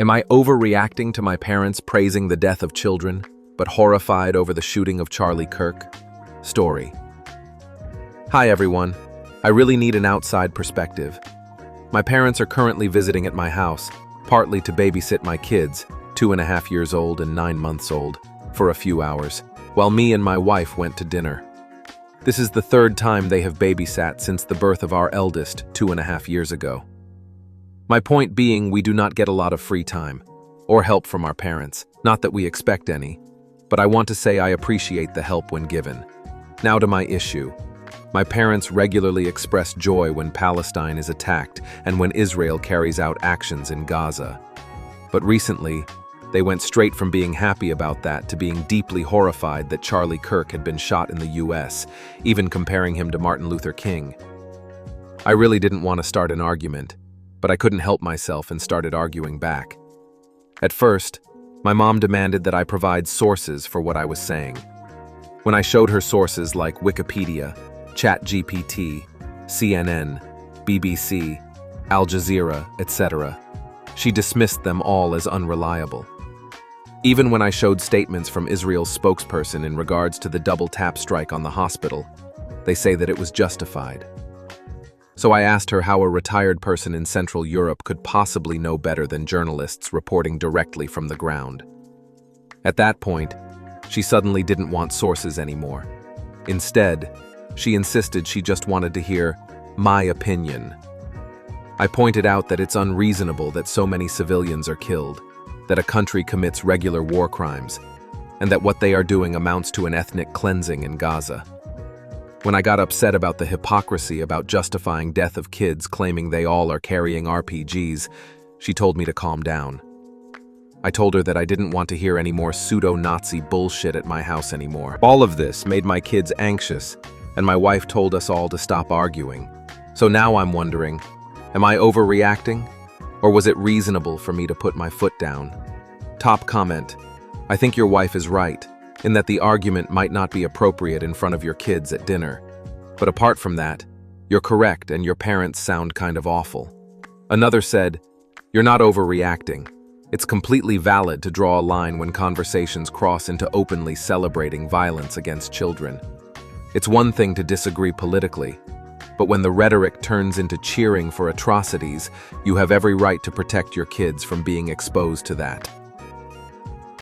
Am I overreacting to my parents praising the death of children, but horrified over the shooting of Charlie Kirk? Story. Hi everyone. I really need an outside perspective. My parents are currently visiting at my house, partly to babysit my kids, 2.5 years old and 9 months old, for a few hours, while me and my wife went to dinner. This is the third time they have babysat since the birth of our eldest 2.5 years ago. My point being, we do not get a lot of free time or help from our parents, not that we expect any, but I want to say I appreciate the help when given. Now to my issue. My parents regularly express joy when Palestine is attacked and when Israel carries out actions in Gaza. But recently, they went straight from being happy about that to being deeply horrified that Charlie Kirk had been shot in the US, even comparing him to Martin Luther King. I really didn't want to start an argument, but I couldn't help myself and started arguing back. At first, my mom demanded that I provide sources for what I was saying. When I showed her sources like Wikipedia, ChatGPT, CNN, BBC, Al Jazeera, etc., she dismissed them all as unreliable. Even when I showed statements from Israel's spokesperson in regards to the double-tap strike on the hospital, they say that it was justified. So I asked her how a retired person in Central Europe could possibly know better than journalists reporting directly from the ground. At that point, she suddenly didn't want sources anymore. Instead, she insisted she just wanted to hear my opinion. I pointed out that it's unreasonable that so many civilians are killed, that a country commits regular war crimes, and that what they are doing amounts to an ethnic cleansing in Gaza. When I got upset about the hypocrisy about justifying death of kids claiming they all are carrying RPGs, she told me to calm down. I told her that I didn't want to hear any more pseudo-Nazi bullshit at my house anymore. All of this made my kids anxious, and my wife told us all to stop arguing. So now I'm wondering, am I overreacting? Or was it reasonable for me to put my foot down? Top comment. I think your wife is right, in that the argument might not be appropriate in front of your kids at dinner. But apart from that, you're correct and your parents sound kind of awful. Another said, you're not overreacting. It's completely valid to draw a line when conversations cross into openly celebrating violence against children. It's one thing to disagree politically, but when the rhetoric turns into cheering for atrocities, you have every right to protect your kids from being exposed to that.